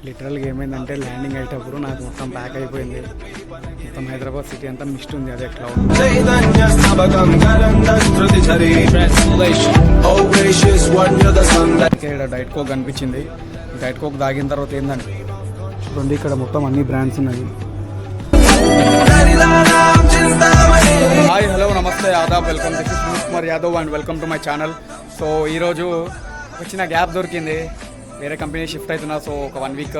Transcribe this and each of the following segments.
లిటరల్గా ఏమైందంటే ల్యాండింగ్ అయ్యేటప్పుడు నాకు మొత్తం ప్యాక్ అయిపోయింది. మొత్తం హైదరాబాద్ సిటీ అంతా మిస్ట్ ఉంది. అదే క్లౌడ్. ఇక్కడ డైట్ కోక్ కనిపించింది. డైట్ కోక్ తాగిన తర్వాత ఏంటంటే చూడండి, ఇక్కడ మొత్తం అన్ని బ్రాండ్స్ ఉన్నాయి. హాయ్, హలో, నమస్తే, ఆదాబ్, welcome. This is Sunil Kumar Yadav and welcome to my channel. So ఈరోజు వచ్చిన గ్యాప్ దొరికింది. వేరే కంపెనీ షిఫ్ట్ అవుతున్నా. సో ఒక 1 వీక్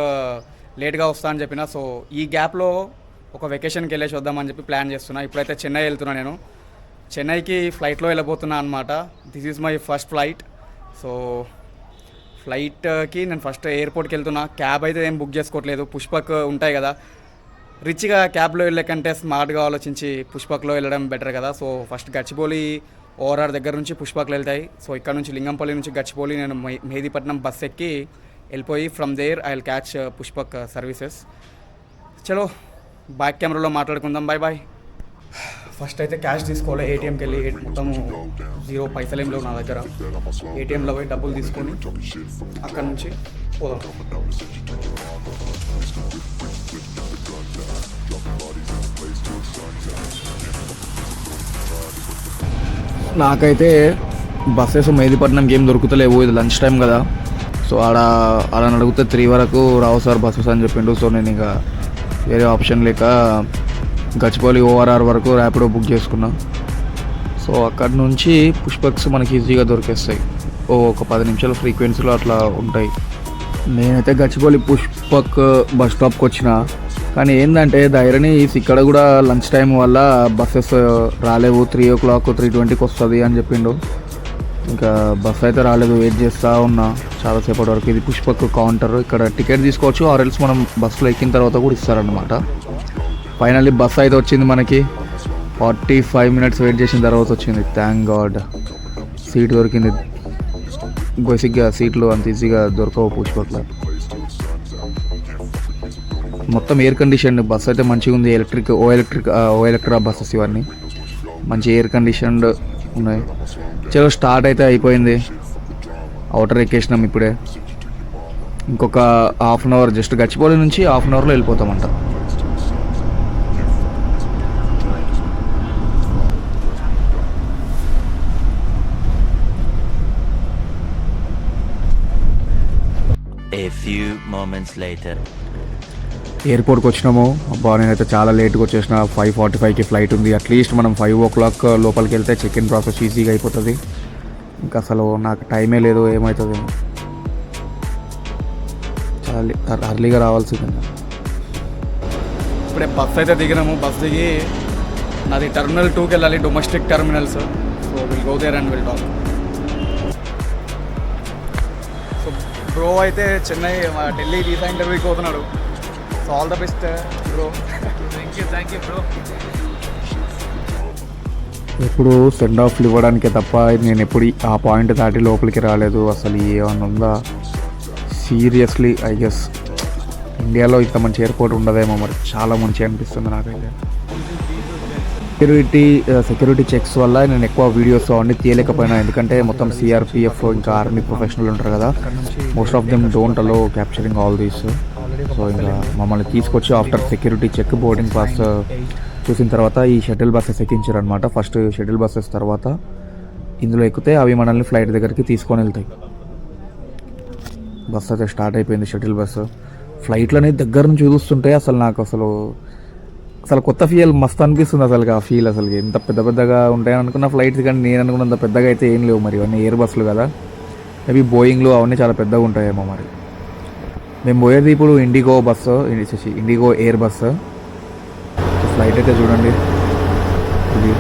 లేట్గా వస్తా అని చెప్పిన. సో ఈ గ్యాప్లో ఒక వెకేషన్కి వెళ్ళేసి వద్దామని చెప్పి ప్లాన్ చేస్తున్నా. ఇప్పుడైతే చెన్నై వెళ్తున్నా. నేను చెన్నైకి ఫ్లైట్లో వెళ్ళబోతున్నా అనమాట. This is my first flight. So ఫ్లైట్కి నేను ఫస్ట్ ఎయిర్పోర్ట్కి వెళ్తున్నా. క్యాబ్ అయితే ఏం బుక్ చేసుకోవట్లేదు. పుష్పక్ ఉంటాయి కదా, రిచ్గా క్యాబ్లో వెళ్ళే కంటే స్మార్ట్గా ఆలోచించి పుష్పక్లో వెళ్ళడం బెటర్ కదా. సో ఫస్ట్ గచ్చిబౌలి ఓఆర్ఆర్ దగ్గర నుంచి పుష్పక్లు వెళ్తాయి. సో ఇక్కడ నుంచి లింగంపల్లి నుంచి గచ్చిబౌలి నేను మెహదీపట్నం బస్ ఎక్కి వెళ్ళిపోయి from there I will catch Pushpak services. చలో బ్యాక్ కెమెరాలో మాట్లాడుకుందాం. Bye bye. ఫస్ట్ అయితే క్యాష్ తీసుకోవాలి. ఏటీఎంకి వెళ్ళి మొత్తం 0 పైసలు ఏం లేవు నా దగ్గర. ఏటీఎంలో పోయి డబ్బులు తీసుకొని అక్కడ నుంచి పోదాం. నాకైతే బస్సెస్ మెహదీపట్నంకి ఏం దొరుకుతలేవు. ఇది లంచ్ టైం కదా. సో అలా అడిగితే 3 వరకు రావు సార్ బస్సెస్ అని చెప్పిండు. సో నేను ఇక వేరే ఆప్షన్ లేక గచ్చిబౌలి ఓఆర్ఆర్ వరకు ర్యాపిడో బుక్ చేసుకున్నా. సో అక్కడ నుంచి పుష్పక్స్ మనకి ఈజీగా దొరికేస్తాయి. ఒక 10 నిమిషాల ఫ్రీక్వెన్సీలో అట్లా ఉంటాయి. నేనైతే గచ్చిబౌలి పుష్పక్ బస్ స్టాప్కి వచ్చిన. కానీ ఏంటంటే ధైర్యని ఇక్కడ కూడా లంచ్ టైం వల్ల బస్సెస్ రాలేవు. 3 o'clock 3:20కి వస్తుంది అని చెప్పిండు. ఇంకా బస్ అయితే రాలేదు. వెయిట్ చేస్తూ ఉన్నా చాలాసేపటి వరకు. ఇది పుష్పక్ కౌంటర్. ఇక్కడ టికెట్ తీసుకోవచ్చు, ఆర్ఎల్స్ మనం బస్సులో ఎక్కిన తర్వాత కూడా ఇస్తారనమాట. ఫైనల్లీ బస్ అయితే వచ్చింది మనకి. 45 minutes వెయిట్ చేసిన తర్వాత వచ్చింది. థ్యాంక్ గాడ్ సీట్ దొరికింది. బేసిక్గా సీట్లు అంత ఈజీగా దొరకవు పుష్పక్లో. మొత్తం ఎయిర్ కండిషన్ బస్ అయితే మంచిగా ఉంది. ఓ ఎలక్ట్రా బస్సెస్ ఇవన్నీ మంచి ఎయిర్ కండిషన్డ్ ఉన్నాయి. చలో స్టార్ట్ అయితే అయిపోయింది. అవుటర్ ఎక్కేసినాం ఇప్పుడే. ఇంకొక ½ an hour, జస్ట్ గచ్చిబౌలి నుంచి ½ an hourలో వెళ్ళిపోతామంట. A few moments later. ఎయిర్పోర్ట్కి వచ్చినాము. అబ్బా నేనైతే చాలా లేట్గా వచ్చేసిన. 5:45కి ఫ్లైట్ ఉంది. అట్లీస్ట్ మనం 5 o'clock లోపలికి వెళ్తే చెక్ ఇన్ ప్రాసెస్ ఈజీగా అయిపోతుంది. ఇంకా అసలు నాకు టైమే లేదు. ఏమవుతుంది, చాలా అర్లీగా రావాల్సింది. ఇప్పుడే బస్ అయితే దిగినాము. బస్ దిగి నాది టెర్మినల్ 2కి వెళ్ళాలి, domestic terminals. So will go there and will talk. So bro అయితే చెన్నై ఢిల్లీ వీసా ఇంటర్వ్యూకి పోతున్నాడు. So all the best bro. Thank you bro. ఎప్పుడు సెండ్ ఆఫ్లు ఇవ్వడానికే తప్ప నేను ఎప్పుడు ఆ పాయింట్ దాటి లోపలికి రాలేదు. అసలు ఏమన్నా ఉందా సీరియస్లీ? ఐ గెస్ ఇండియాలో ఇంత మంచి ఎయిర్పోర్ట్ ఉండదేమో. మరి చాలా మంచిగా అనిపిస్తుంది నాకైతే. సెక్యూరిటీ చెక్స్ వల్ల నేను ఎక్కువ వీడియోస్ అవన్నీ తీయలేకపోయినా. ఎందుకంటే మొత్తం సిఆర్పిఎఫ్ ఇంకా ఆర్మీ ప్రొఫెషనల్ ఉంటారు కదా. Most of them don't allow capturing all these. So ఇంకా మమ్మల్ని తీసుకొచ్చి after security check boarding pass చూసిన తర్వాత ఈ షటిల్ బస్సెస్ ఎక్కించారు అనమాట. ఫస్ట్ షటిల్ బస్సెస్ తర్వాత ఇందులో ఎక్కితే అవి మనల్ని ఫ్లైట్ దగ్గరికి తీసుకొని వెళ్తాయి. బస్ అయితే స్టార్ట్ అయిపోయింది. షటిల్ బస్సు ఫ్లైట్లని దగ్గర నుంచి చూస్తుంటే అసలు నాకు అసలు కొత్త ఫీల్ మస్తు అనిపిస్తుంది. అసలు ఆ ఫీల్ అసలు ఎంత పెద్దగా ఉంటాయని అనుకున్న ఫ్లైట్స్, కానీ నేను అనుకున్నంత పెద్దగా అయితే ఏం లేవు. మరి ఇవన్నీ ఎయిర్ బస్సులు కదా. మేబీ బోయింగ్లు అవన్నీ చాలా పెద్దగా ఉంటాయేమో. మరి మేము పోయేది ఇప్పుడు IndiGo bus, IndiGo air bus. Flight అయితే చూడండి, ఇది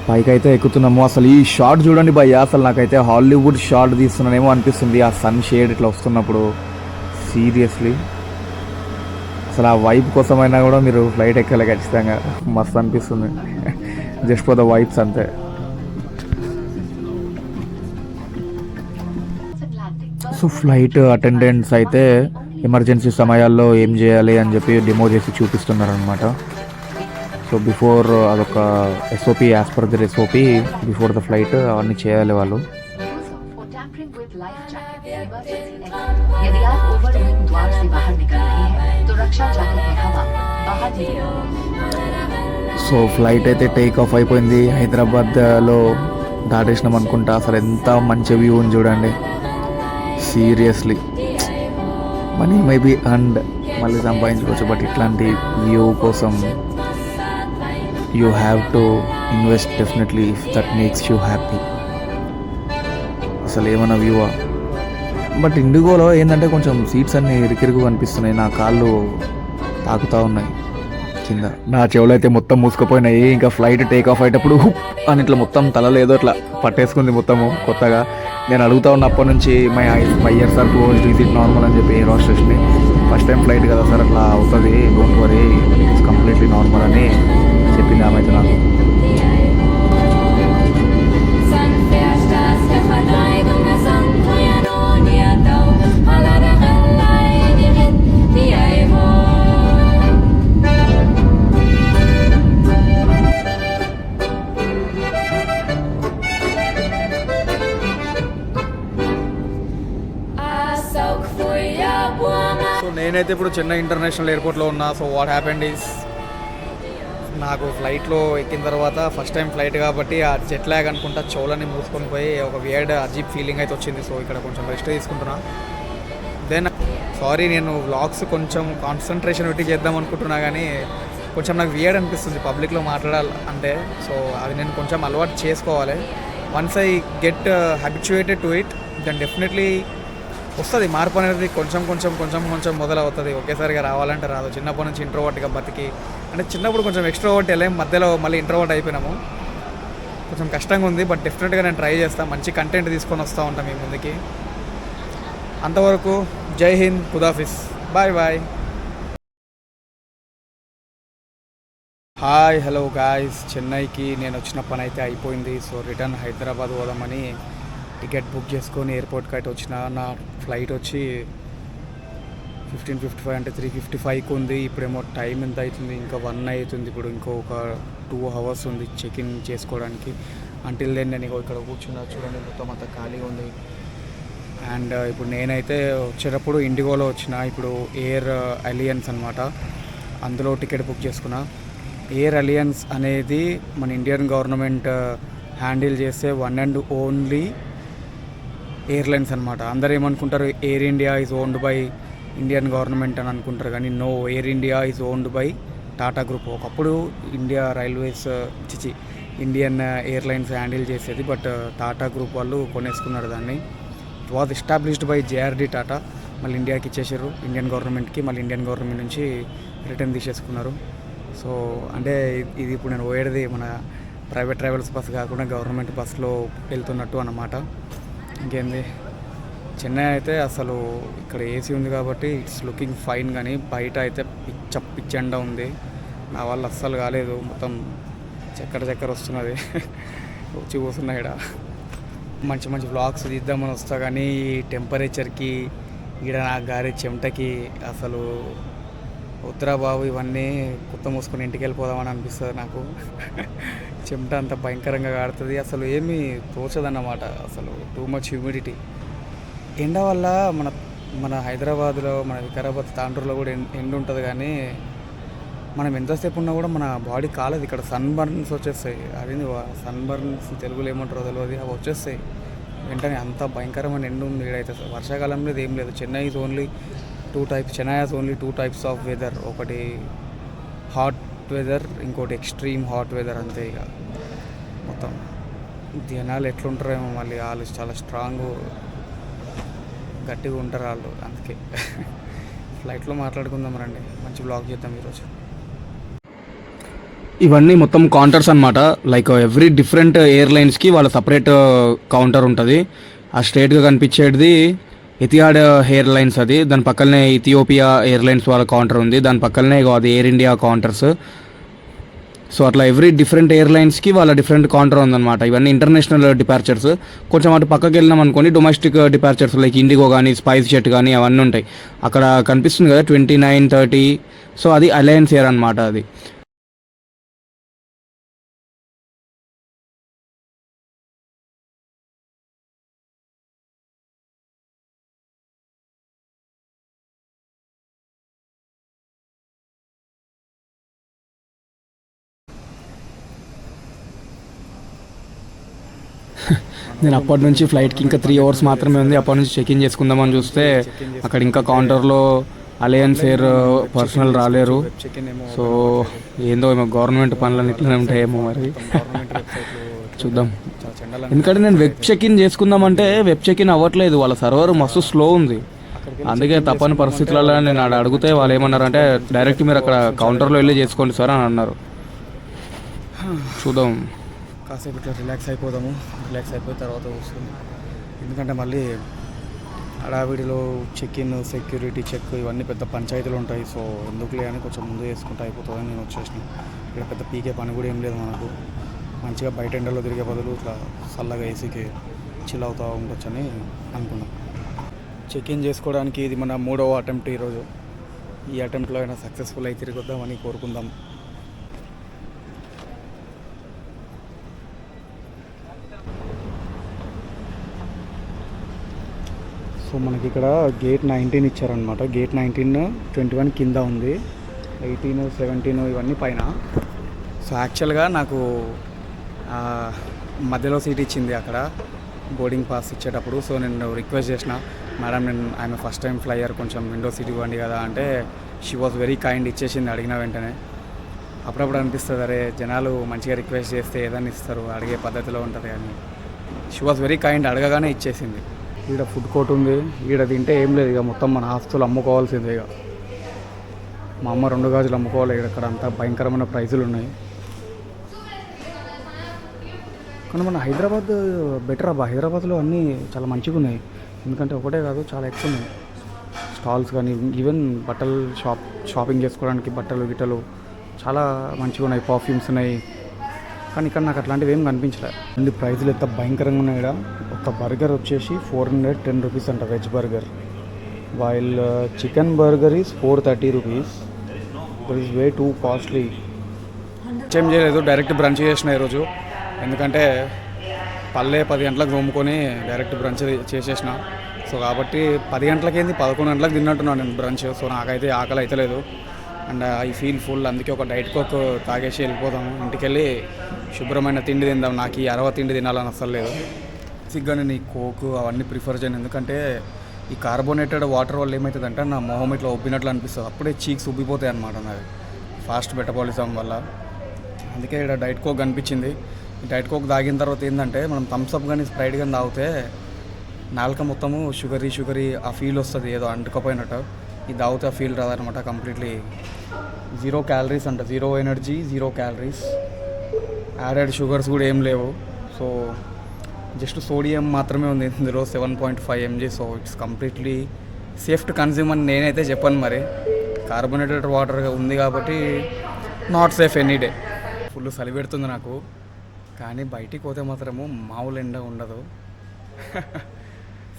పైకి అయితే ఎక్కుతున్నాము. అసలు ఈ షాట్ చూడండి భయ్య. అసలు నాకైతే హాలీవుడ్ షాట్ తీస్తున్నానేమో అనిపిస్తుంది ఆ సన్ షేడ్ ఇట్లా వస్తున్నప్పుడు. సీరియస్లీ అసలు ఆ వైబ్ కోసమైనా కూడా మీరు ఫ్లైట్ ఎక్కాలి ఖచ్చితంగా. మస్తు అనిపిస్తుంది. జస్ట్ ఫర్ ద వైబ్స్ అంతే. సో ఫ్లైట్ అటెండెంట్స్ అయితే ఎమర్జెన్సీ సమయాల్లో ఏం చేయాలి అని చెప్పి డెమో చేసి చూపిస్తున్నారు అనమాట. సో బిఫోర్ అదొక SOP, as per the SOP before the flight అవన్నీ చేయాలి వాళ్ళు. Tampering with life jacket emergency exit. यदि आप ओवरलोडिंग द्वार से बाहर निकल रहे हैं तो रक्षा जैकेट में हवा बाहर निकले। సో ఫ్లైట్ అయితే టేక్ ఆఫ్ అయిపోయింది. హైదరాబాద్లో దాటేసినాం అనుకుంటా. అసలు ఎంత మంచి వ్యూ ఉంది చూడండి. సీరియస్లీ మనీ మేబీ అండ్ మళ్ళీ సంపాదించుకోవచ్చు, బట్ ఇట్లాంటి వ్యూ కోసం you have to invest definitely if that makes you happy. అసలు ఏమన్నా వ్యూవా. బట్ ఇండిగోలో ఏంటంటే కొంచెం సీట్స్ అన్నీ ఇరికిరుగు కనిపిస్తున్నాయి. నా కాళ్ళు తాకుతూ ఉన్నాయి కింద. నా చెవులు అయితే మొత్తం మూసుకుపోయినాయి. ఇంకా ఫ్లైట్ టేక్ ఆఫ్ అయ్యేటప్పుడు హుప్ అని ఇట్లా మొత్తం తలలో ఏదో ఇట్లా పట్టేసుకుంది మొత్తము కొత్తగా. నేను అడుగుతా ఉన్నప్పటి నుంచి my years or closed, is it normal అని చెప్పి ఎయిర్ హోస్టెస్ని. ఫస్ట్ టైం ఫ్లైట్ కదా సార్, అట్లా అవుతుంది, don't worry, it's completely normal అని చెప్పింది ఆమె అయితే నాకు. సో నేనైతే ఇప్పుడు చెన్నై ఇంటర్నేషనల్ ఎయిర్పోర్ట్లో ఉన్నా. సో వాట్ హ్యాపెండ్ ఈస్, నాకు ఫ్లైట్లో ఎక్కిన తర్వాత ఫస్ట్ టైం ఫ్లైట్ కాబట్టి ఆ జెట్ ల్యాగ్ అనుకుంటా చెవులని మూసుకొని పోయి ఒక వియర్డ్ అజీబ్ ఫీలింగ్ అయితే వచ్చింది. సో ఇక్కడ కొంచెం రెస్ట్ తీసుకుంటున్నా. దెన్ సారీ, నేను వ్లాగ్స్ కొంచెం కాన్సన్ట్రేషన్ పెట్టి చేద్దాం అనుకుంటున్నా కానీ కొంచెం నాకు వియర్డ్ అనిపిస్తుంది పబ్లిక్లో మాట్లాడాలి అంటే. సో అది నేను కొంచెం అలవాటు చేసుకోవాలి. Once I get habituated to it then definitely వస్తుంది మార్పు అనేది. కొంచెం కొంచెం కొంచెం కొంచెం మొదలవుతుంది, ఒకేసారిగా రావాలంటే రాదు. చిన్నప్పటి నుంచి ఇంట్రోవర్ట్గా బతికి, అంటే చిన్నప్పుడు కొంచెం ఎక్స్ట్రోవర్ట్ వెళ్ళాం, మధ్యలో మళ్ళీ ఇంట్రోవర్ట్ అయిపోయినాము. కొంచెం కష్టంగా ఉంది, బట్ డెఫినెట్గా నేను ట్రై చేస్తాను. మంచి కంటెంట్ తీసుకొని వస్తూ ఉంటాం మీ ముందుకి. అంతవరకు జై హింద్, ఖుదాఫిస్, bye bye. Hi, hello guys. చెన్నైకి నేను వచ్చిన పని అయితే అయిపోయింది. సో రిటర్న్ హైదరాబాద్ పోదామని టికెట్ బుక్ చేసుకొని ఎయిర్పోర్ట్కి అయితే వచ్చిన. నా ఫ్లైట్ వచ్చి 15:55 అంటే 3:55కి ఉంది. ఇప్పుడేమో టైం ఎంత అవుతుంది, ఇంకా 1 అవుతుంది. ఇప్పుడు ఇంకొక 2 hours ఉంది చెక్ ఇన్ చేసుకోవడానికి. అంటిల్ దెన్ నేను ఇక్కడ కూర్చున్నా, చూడండి మొత్తం అంతా ఖాళీగా ఉంది. అండ్ ఇప్పుడు నేనైతే వచ్చేటప్పుడు ఇండిగోలో వచ్చిన. ఇప్పుడు ఎయిర్ అలియన్స్ అనమాట, అందులో టికెట్ బుక్ చేసుకున్నా. ఎయిర్ అలియన్స్ అనేది మన ఇండియన్ గవర్నమెంట్ హ్యాండిల్ చేసే వన్ అండ్ ఓన్లీ ఎయిర్లైన్స్ అనమాట. అందరూ ఏమనుకుంటారు, Air India is owned by Indian government అని అనుకుంటారు, కానీ no, Air India is owned by Tata group. ఒకప్పుడు India railways Indian airlines handle చేసేది, బట్ టాటా గ్రూప్ వాళ్ళు కొనేసుకున్నారు దాన్ని. It was established by JRD Tata. మళ్ళీ ఇండియాకి ఇచ్చేసారు, ఇండియన్ గవర్నమెంట్కి. మళ్ళీ ఇండియన్ గవర్నమెంట్ నుంచి రిటర్న్ తీసేసుకున్నారు. సో అంటే ఇది ఇప్పుడు నేను పోయేది మన ప్రైవేట్ ట్రావెల్స్ బస్ కాకుండా గవర్నమెంట్ బస్సులో వెళ్తున్నట్టు అన్నమాట. ఇంకేంది, చెన్నై అయితే అసలు ఇక్కడ ఏసీ ఉంది కాబట్టి ఇట్స్ లుకింగ్ ఫైన్, కానీ బయట అయితే పిచ్చండా ఉంది. నా వల్ల అస్సలు కాలేదు, మొత్తం చక్కెర వస్తున్నది. వచ్చి కూర్చున్నా ఇక్కడ. మంచి మంచి వ్లాగ్స్ తీద్దామని వస్తా, కానీ ఈ టెంపరేచర్కి ఇక్కడ నా గారి చెమటకి అసలు వద్దురా బాబు, ఇవన్నీ కుత్త మూసుకొని ఇంటికి వెళ్ళిపోదామని అనిపిస్తుంది నాకు. చెమట అంత భయంకరంగా కాడుతుంది, అసలు ఏమీ తోచదన్నమాట. అసలు టూ మచ్ హ్యూమిడిటీ. ఎండ వల్ల మన హైదరాబాద్లో, మన వికారాబాద్, తాండూరులో కూడా ఎండ ఉంటుంది, కానీ మనం ఎంతసేపు ఉన్నా కూడా మన బాడీ కాలేదు. ఇక్కడ సన్ బర్న్స్ వచ్చేస్తాయి. అది సన్ బర్న్స్ తెలుగులో ఏమంటారో తెలియదు, అవి వచ్చేస్తాయి వెంటనే. అంత భయంకరమైన ఎండ ఉంది ఇక్కడైతే. వర్షాకాలంలో ఇది ఏం లేదు. Chennai is only Chennai has only 2 types of weather. ఒకటి హాట్ వెదర్, ఇంకోటి ఎక్స్ట్రీమ్ హాట్ వెదర్, అంతే. ఇక మొత్తం జనాలు ఎట్లుంటారేమో, మళ్ళీ వాళ్ళు చాలా స్ట్రాంగ్ గట్టిగా ఉంటారు వాళ్ళు. అందుకే ఫ్లైట్లో మాట్లాడుకుందాం రండి, మంచి బ్లాగ్ చేద్దాం ఈరోజు. ఇవన్నీ మొత్తం కౌంటర్స్ అనమాట. లైక్ ఎవ్రీ డిఫరెంట్ ఎయిర్లైన్స్కి వాళ్ళ సపరేట్ కౌంటర్ ఉంటుంది. ఆ స్ట్రేట్గా కనిపించేది ఎతిహాడ్ ఎయిర్లైన్స్, అది. దాని పక్కనే ఇథియోపియా ఎయిర్లైన్స్ వాళ్ళ కౌంటర్ ఉంది. దాని పక్కనే అది ఎయిర్ ఇండియా కౌంటర్స్. సో అట్లా ఎవ్రీ డిఫరెంట్ ఎయిర్లైన్స్కి వాళ్ళ డిఫరెంట్ కౌంటర్ ఉందన్నమాట. ఇవన్నీ ఇంటర్నేషనల్ డిపార్చర్స్. కొంచెం అటు పక్కకి వెళ్ళినాం అనుకోండి, డొమెస్టిక్ డిపార్చర్స్ లైక్ ఇండిగో కానీ, స్పైస్ జెట్ కానీ అవన్నీ ఉంటాయి. అక్కడ కనిపిస్తుంది కదా 29, 30. సో అది అలయన్స్ ఎయిర్ అనమాట అది. నేను అప్పటి నుంచి ఫ్లైట్కి ఇంకా 3 అవర్స్ మాత్రమే ఉంది. అప్పటి నుంచి చెక్ ఇన్ చేసుకుందామని చూస్తే అక్కడ ఇంకా కౌంటర్లో అలయన్స్ ఎయిర్ పర్సనల్ రాలేరు. సో ఏందో ఏమో గవర్నమెంట్ పనులు ఇట్లనే ఉంటాయేమో మరి చూద్దాం. ఎందుకంటే నేను వెబ్ చెక్ ఇన్ చేసుకుందామంటే వెబ్ చెక్ ఇన్ అవ్వట్లేదు, వాళ్ళ సర్వర్ మస్తు స్లో ఉంది. అందుకే తప్పని పరిస్థితులలో నేను ఆడ అడిగితే వాళ్ళు ఏమన్నారంటే డైరెక్ట్ మీరు అక్కడ కౌంటర్లో వెళ్ళి చేసుకోండి సార్ అని అన్నారు. చూద్దాం, కాసేపు ఇట్లా రిలాక్స్ అయిపోదాము. రిలాక్స్ అయిపోయిన తర్వాత వస్తుంది, ఎందుకంటే మళ్ళీ హడావిడిలో చెక్ ఇన్, సెక్యూరిటీ చెక్ ఇవన్నీ పెద్ద పంచాయతీలు ఉంటాయి. సో ఎందుకులే అని కొంచెం ముందు వేసుకుంటే అయిపోతుందని నేను వచ్చేసిన. ఇక్కడ పెద్ద పీకే పని కూడా ఏం లేదు మనకు. మంచిగా బయట ఎండలో తిరిగే బదులు ఇట్లా చల్లగా ఏసీకి చిల్ అవుతూ ఉండొచ్చని అనుకున్నాం. చెక్ ఇన్ చేసుకోవడానికి ఇది మన 3వ అటెంప్ట్ ఈరోజు. ఈ అటెంప్ట్లో అయినా సక్సెస్ఫుల్ అయి తిరిగి వద్దామని కోరుకుందాం. సో మనకి ఇక్కడ గేట్ 19 ఇచ్చారనమాట. గేట్ 19, 21 కింద ఉంది, 18, 17 ఇవన్నీ పైన. సో యాక్చువల్గా నాకు మధ్యలో సీట్ ఇచ్చింది అక్కడ బోర్డింగ్ పాస్ ఇచ్చేటప్పుడు. సో నేను రిక్వెస్ట్ చేసిన, madam I'm first time flyer, కొంచెం విండో సీట్ ఇవ్వండి కదా అంటే షీ వాజ్ వెరీ కైండ్, ఇచ్చేసింది అడిగిన వెంటనే. అప్పుడప్పుడు అనిపిస్తుంది అరే జనాలు మంచిగా రిక్వెస్ట్ చేస్తే ఏదైనా ఇస్తారు, అడిగే పద్ధతిలో ఉంటుంది అని. షీ వాజ్ వెరీ కైండ్, అడగగానే ఇచ్చేసింది. ఈడ ఫుడ్ కోర్ట్ ఉంది, ఈడ తింటే ఏం లేదు ఇక మొత్తం మన ఆస్తులు అమ్ముకోవాల్సిందే. ఇక మా అమ్మ 2 గాజులు అమ్ముకోవాలి. ఇక్కడ అంతా భయంకరమైన ప్రైజులు ఉన్నాయి. కానీ మన హైదరాబాద్ బెటర్ అబ్బా. హైదరాబాద్లో అన్నీ చాలా మంచిగా ఉన్నాయి, ఎందుకంటే ఒకటే కాదు చాలా ఎక్కువ ఉన్నాయి స్టాల్స్. కానీ ఈవెన్ బట్టలు షాపింగ్ చేసుకోవడానికి బట్టలు గిట్టలు చాలా మంచిగా ఉన్నాయి, పర్ఫ్యూమ్స్ ఉన్నాయి. కానీ ఇక్కడ నాకు అట్లాంటివి ఏం కనిపించలే. అన్ని ప్రైజులు ఎంత భయంకరంగా ఉన్నాయి. ఇక్కడ ఒక బర్గర్ వచ్చేసి 410 రూపీస్ అంట, veg burger. While chicken burger is 430 rupees. That is way too costly. ఏం చేయలేదు, డైరెక్ట్ బ్రంచ్ చేసిన ఈరోజు. ఎందుకంటే 10 గంటలకు తోముకొని డైరెక్ట్ బ్రంచ్ చేసేసిన. సో కాబట్టి 10 గంటలకి ఏంది 11 గంటలకు తిన్నట్టున్నాను నేను బ్రంచ్. సో నాకైతే ఆకలి అయితే లేదు అండ్ ఐ ఫీల్ ఫుల్. అందుకే ఒక డైట్ కోక్ తాగేసి వెళ్ళిపోదాము, ఇంటికి వెళ్ళి శుభ్రమైన తిండి తిందాం. నాకు ఈ 60 తిండి తినాలని అసలు లేదు. బేసిక్గా నేను ఈ కోక్ అవన్నీ ప్రిఫర్ చేయను, ఎందుకంటే ఈ కార్బోనేటెడ్ వాటర్ వల్ల ఏమవుతుందంటే నా మొహం ఇట్లా ఉబ్బినట్లు అనిపిస్తుంది. అప్పుడే చీక్స్ ఉబ్బిపోతాయి అన్నమాట నాది, ఫాస్ట్ మెటబాలిజం వల్ల. అందుకే ఇక్కడ డైట్ కోక్ కనిపించింది. డైట్ కోక్ తాగిన తర్వాత ఏంటంటే మనం థమ్స్అప్ కానీ స్ప్రైట్ కానీ తాగితే నాలుక మొత్తము షుగరీ ఆ ఫీల్ వస్తుంది, ఏదో అంటుకపోయినట్టు. ఇది తాగితే ఆ ఫీల్ రాదనమాట. కంప్లీట్లీ 0 క్యాలరీస్ అంట, 0 ఎనర్జీ, 0 క్యాలరీస్. యాడెడ్ షుగర్స్ కూడా ఏం లేవు. సో జస్ట్ సోడియం మాత్రమే ఉంది ఇందులో, 7.5 mg. So it's completely safe to consume అని నేనైతే చెప్పాను. మరి కార్బోనేటెడ్ వాటర్ ఉంది కాబట్టి not safe any day. Full చలి పెడుతుంది నాకు, కానీ బయటికి పోతే మాత్రము మామూలు ఎండ ఉండదు.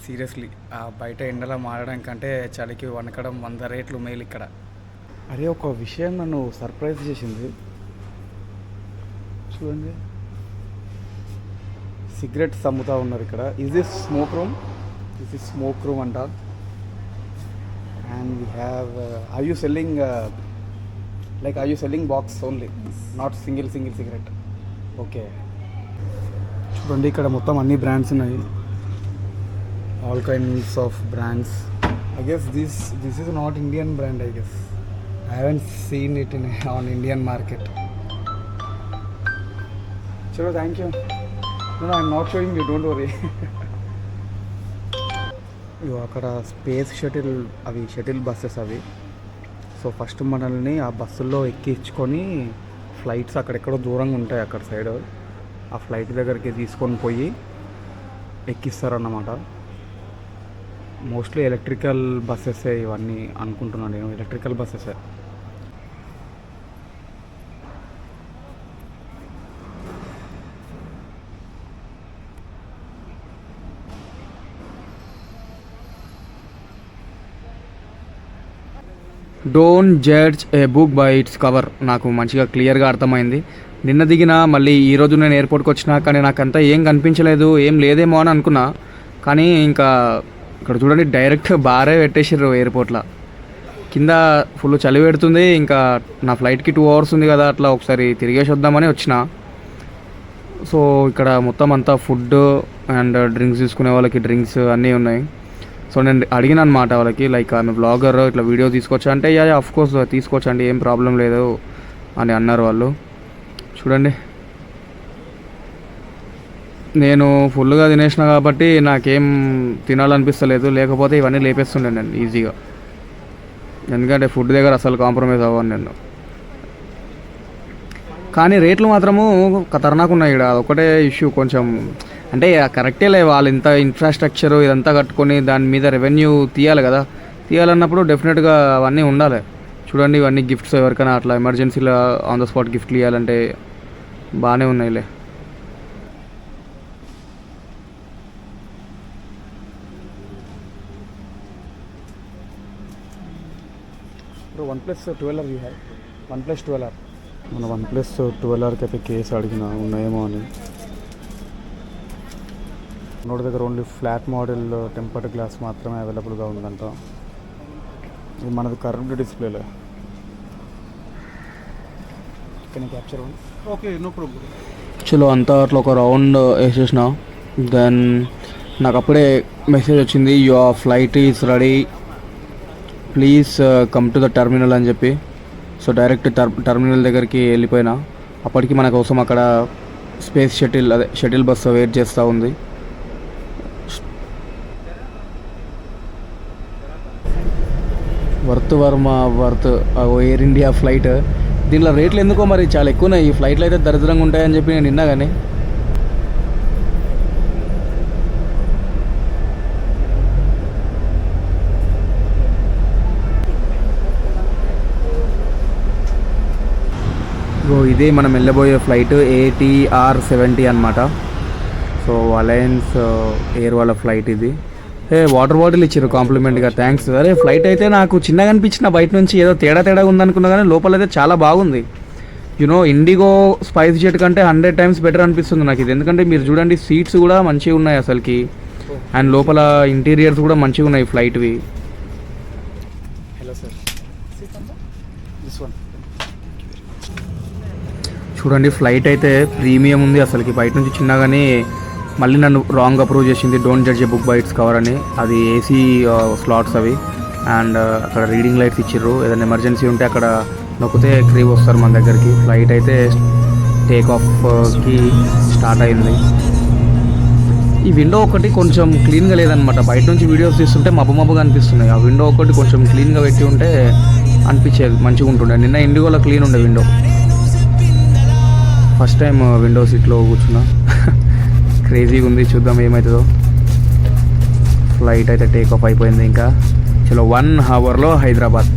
సీరియస్లీ ఆ బయట ఎండలో మారడం కంటే చలికి వణకడం 100 రేట్లు మేలు ఇక్కడ. అరే ఒక విషయం నన్ను సర్ప్రైజ్ చేసింది చూడండి, సిగరెట్స్ అమ్ముతూ ఉన్నారు ఇక్కడ. Is this smoke room? This is smoke room అంట. And we have are you selling are you selling box only, not single cigarette? Okay. చూడండి ఇక్కడ మొత్తం అన్ని బ్రాండ్స్ ఉన్నాయి, all kinds of brands. I guess this is not Indian brand. I guess I haven't seen it in on Indian market. చలో thank you. No, I'm not showing you, don't worry. అక్కడ space shuttle buses అవి. So first మనల్ని ఆ బస్సుల్లో ఎక్కించుకొని flights అక్కడెక్కడో దూరంగా ఉంటాయి అక్కడ సైడ్, ఆ ఫ్లైట్ దగ్గరికి తీసుకొని పోయి ఎక్కిస్తారన్నమాట. మోస్ట్లీ ఎలక్ట్రికల్ బస్సెసే ఇవన్నీ అనుకుంటున్నాను నేను, ఎలక్ట్రికల్ బస్సెసే. Don't judge a book by its cover నాకు మంచిగా క్లియర్గా అర్థమైంది. నిన్న దిగిన మళ్ళీ ఈరోజు నేను ఎయిర్పోర్ట్కి వచ్చినా కానీ నాకంతా ఏం కనిపించలేదు, ఏం లేదేమో అని అనుకున్నా. కానీ ఇంకా ఇక్కడ చూడండి డైరెక్ట్ బారే పెట్టేసారు ఎయిర్పోర్ట్లో. కింద ఫుల్ చలి పెడుతుంది, ఇంకా నా ఫ్లైట్కి 2 hours ఉంది కదా, అట్లా ఒకసారి తిరిగేసి వద్దామని వచ్చిన. సో ఇక్కడ మొత్తం అంతా ఫుడ్ అండ్ డ్రింక్స్ తీసుకునే వాళ్ళకి డ్రింక్స్ అన్నీ ఉన్నాయి. సో నేను అడిగిన అనమాట వాళ్ళకి, లైక్ ఆమె బ్లాగర్ ఇట్లా వీడియో తీసుకోవచ్చా అంటే యా ఆఫ్ కోర్స్ తీసుకోవచ్చు అండి, ఏం ప్రాబ్లం లేదు అని అన్నారు వాళ్ళు. చూడండి నేను ఫుల్గా తినేసిన కాబట్టి నాకేం తినాలనిపిస్తలేదు, లేకపోతే ఇవన్నీ లేపేస్తుండే నేను ఈజీగా. ఎందుకంటే ఫుడ్ దగ్గర అసలు కాంప్రమైజ్ అవ్వను నేను. కానీ రేట్లు మాత్రము ఖతర్నాక్ ఉన్నాయి ఇక్కడ, ఒకటే ఇష్యూ కొంచెం. అంటే కరెక్టే లే, వాళ్ళు ఇంత ఇన్ఫ్రాస్ట్రక్చర్ ఇదంతా కట్టుకొని దాని మీద రెవెన్యూ తీయాలి కదా, తీయాలన్నప్పుడు డెఫినెట్గా అవన్నీ ఉండాలి. చూడండి ఇవన్నీ గిఫ్ట్స్, ఎవరికైనా అట్లా ఎమర్జెన్సీలో ఆన్ ద స్పాట్ గిఫ్ట్లు ఇవ్వాలంటే బాగానే ఉన్నాయిలే. OnePlus 12 OnePlus 12 మన OnePlus 12కి అయితే కేసు అడిగిన ఉన్నాయేమో అని. నోటి దగ్గర only flat model tempered glass మాత్రమే అవైలబుల్గా ఉందంట. ఇది మనది కర్వ్డ్ డిస్ప్లేలే. Can capture one? Okay, no problem. చలో అంతా అట్లా ఒక రౌండ్ వేసేసిన. దెన్ నాకు అప్పుడే మెసేజ్ వచ్చింది, your flight is ready, please come to the terminal అని చెప్పి. సో డైరెక్ట్ టర్మినల్ దగ్గరికి వెళ్ళిపోయినా. అప్పటికి మన కోసం అక్కడ స్పేస్ షటిల్ బస్సు వెయిట్ చేస్తూ ఉంది. Worth air India flight. దీనిలో రేట్లు ఎందుకో మరి చాలా ఎక్కువ ఉన్నాయి. ఈ ఫ్లైట్లు అయితే దరిద్రంగా ఉంటాయని చెప్పి నేను విన్నా. కానీ ఇదే మనం వెళ్ళబోయే ఫ్లైట్ ATR-70 అనమాట. సో అలయన్స్ ఎయిర్ వాళ్ళ ఫ్లైట్ ఇది. వాటర్ బాటిల్ ఇచ్చారు కాంప్లిమెంట్గా, థ్యాంక్స్. అరే ఫ్లైట్ అయితే నాకు చిన్నగా అనిపించిన, బయట నుంచి ఏదో తేడా ఉందనుకున్నా కానీ లోపల అయితే చాలా బాగుంది. యూనో ఇండిగో స్పైస్ జెట్ కంటే 100 times బెటర్ అనిపిస్తుంది నాకు ఇది. ఎందుకంటే మీరు చూడండి సీట్స్ కూడా మంచిగా ఉన్నాయి అసలుకి, అండ్ లోపల ఇంటీరియర్స్ కూడా మంచిగా ఉన్నాయి ఫ్లైట్వి. Hello sir, this one. చూడండి ఫ్లైట్ అయితే ప్రీమియం ఉంది అసలుకి. బయట నుంచి చిన్నగానే మళ్ళీ నన్ను రాంగ్ అప్రూవ్ చేసింది, don't judge a book by its cover అని. అది ఏసీ స్లాట్స్ అవి, అండ్ అక్కడ రీడింగ్ లైట్స్ ఇచ్చిర్రు. ఏదైనా ఎమర్జెన్సీ ఉంటే అక్కడ నొక్కితే క్రీవ్ వస్తారు మన దగ్గరికి. ఫ్లైట్ అయితే టేక్ ఆఫ్కి స్టార్ట్ అయింది. ఈ విండో ఒకటి కొంచెం క్లీన్గా లేదనమాట. బయట నుంచి వీడియోస్ తీస్తుంటే మబ్బుగా అనిపిస్తున్నాయి. ఆ విండో ఒకటి కొంచెం క్లీన్గా పెట్టి ఉంటే అనిపించేది, మంచిగా ఉంటుండే. నిన్న ఇండిగోలో క్లీన్ ఉండే విండో. ఫస్ట్ టైం విండో సీట్లో కూర్చున్నా. క్రేజీగా ఉంది, చూద్దాం ఏమవుతుందో. ఫ్లైట్ అయితే టేక్ ఆఫ్ అయిపోయింది. ఇంకా చలో 1 hourలో హైదరాబాద్.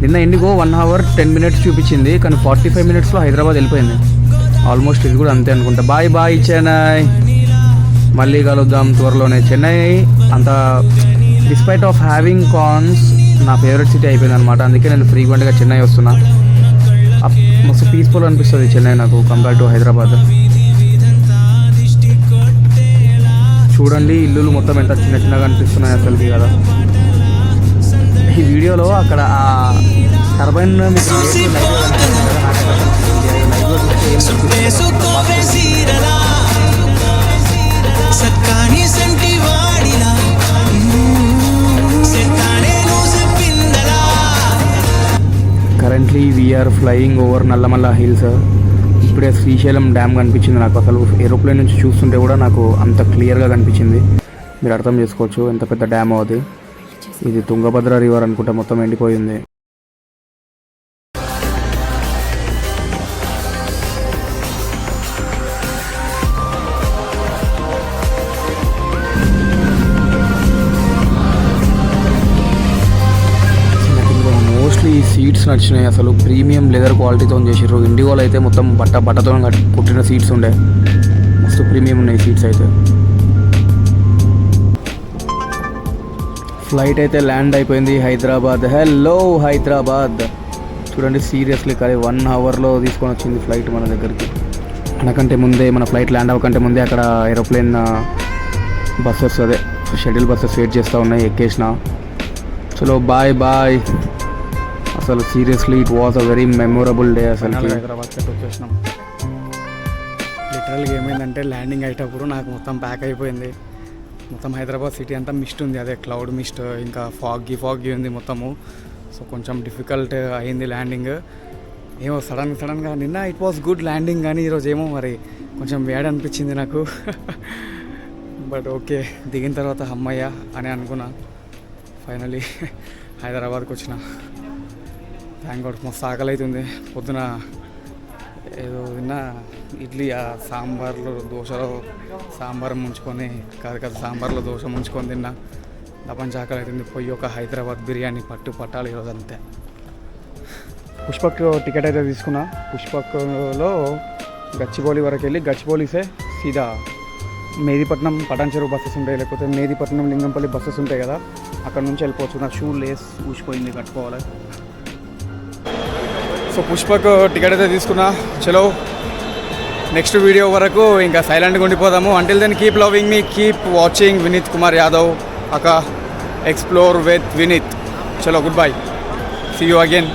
నిన్న ఇండిగో 1 hour 10 minutes చూపించింది, కానీ 45 minutesలో హైదరాబాద్ వెళ్ళిపోయింది. ఆల్మోస్ట్ ఇది కూడా అంతే అనుకుంటా. బాయ్ చెన్నై, మళ్ళీ కలుద్దాం త్వరలోనే. చెన్నై అంత డిస్పైట్ ఆఫ్ హ్యావింగ్ కాన్స్ నా ఫేవరెట్ సిటీ అయిపోయింది అనమాట. అందుకే నేను ఫ్రీక్వెంట్గా చెన్నై వస్తున్నా. మస్తు పీస్ఫుల్ అనిపిస్తుంది చెన్నై నాకు కంపేర్ టు హైదరాబాద్. చూడండి ఇల్లులు మొత్తం ఎంత చిన్నగా అనిపిస్తున్నాయి అసలుకి కదా. ఈ వీడియోలో అక్కడ ఆ turbine currently we are flying over Nallamala hills. ఇప్పుడే శ్రీశైలం డ్యామ్ కనిపించింది నాకు. అసలు ఏరోప్లేన్ నుంచి చూస్తుంటే కూడా నాకు అంత క్లియర్గా కనిపించింది. మీరు అర్థం చేసుకోవచ్చు ఎంత పెద్ద డ్యామ్ అది. ఇది తుంగభద్ర రివర్ అనుకుంటా, మొత్తం ఎండిపోయింది. మోస్ట్లీ సీట్స్ నచ్చినాయి అసలు. ప్రీమియం లెదర్ క్వాలిటీతో చేసారు. ఇండిగోలో అయితే మొత్తం బట్టతో కుట్టిన సీట్స్ ఉండే, మస్తు ప్రీమియం ఉన్నాయి సీట్స్ అయితే. ఫ్లైట్ అయితే ల్యాండ్ అయిపోయింది హైదరాబాద్. హలో హైదరాబాద్. చూడండి సీరియస్లీ కానీ 1 hourలో తీసుకొని వచ్చింది ఫ్లైట్ మన దగ్గరికి. మనకంటే ముందే, మన ఫ్లైట్ ల్యాండ్ అవ్వకంటే ముందే అక్కడ ఏరోప్లేన్ బస్సెస్, అదే షటిల్ బస్సెస్ వెయిట్ చేస్తూ ఉన్నాయి. ఎక్కేసిన. చలో బాయ్. అసలు seriously it was a very memorable day అసలు. హైదరాబాద్కి వచ్చేసినాం. లిటరల్గా ఏమైందంటే ల్యాండింగ్ అయ్యేటప్పుడు నాకు మొత్తం ప్యాక్ అయిపోయింది. మొత్తం హైదరాబాద్ సిటీ అంతా మిస్ట్ ఉంది, అదే క్లౌడ్ మిస్ట్, ఇంకా ఫాగ్గి ఉంది మొత్తము. సో కొంచెం డిఫికల్ట్ అయింది ల్యాండింగ్. ఏమో సడన్గా నిన్న ఇట్ వాస్ గుడ్ ల్యాండింగ్, కానీ ఈరోజు ఏమో మరి కొంచెం వేడి అనిపించింది నాకు. బట్ ఓకే, దిగిన తర్వాత అమ్మయ్య అని అనుకున్నా. ఫైనలీ హైదరాబాద్కి వచ్చిన. Thank God. మస్తు ఆకలి అవుతుంది. పొద్దున ఏదో తిన్నా, ఇడ్లీ సాంబార్లో దోశలో సాంబార్ ముంచుకొని కాదు సాంబార్లో దోశ ముంచుకొని తిన్నా. దపంచి ఆకలి అవుతుంది. పోయి ఒక హైదరాబాద్ బిర్యానీ పట్టాలి ఈరోజు అంతే. పుష్పక్ టికెట్ అయితే తీసుకున్నా. పుష్పక్లో గచ్చిబౌలి వరకు వెళ్ళి గచ్చిబౌలిసే సీదా మేదీపట్నం పటాన్ చెరువు బస్సెస్ ఉంటాయి, లేకపోతే మేదీపట్నం లింగంపల్లి బస్సెస్ ఉంటాయి కదా, అక్కడ నుంచి వెళ్ళిపోవచ్చు. నా షూ లేస్ ఊసిపోయింది, కట్టుకోవాలి. సో పుష్పక్ టికెట్ అయితే తీసుకున్నా. చలో నెక్స్ట్ వీడియో వరకు ఇంకా సైలెంట్గా ఉండిపోదాము. Until then keep loving me, keep watching Vineet Kumar Yadav అక్క ఎక్స్ప్లోర్ విత్ వినీత్. చలో good bye, see you again.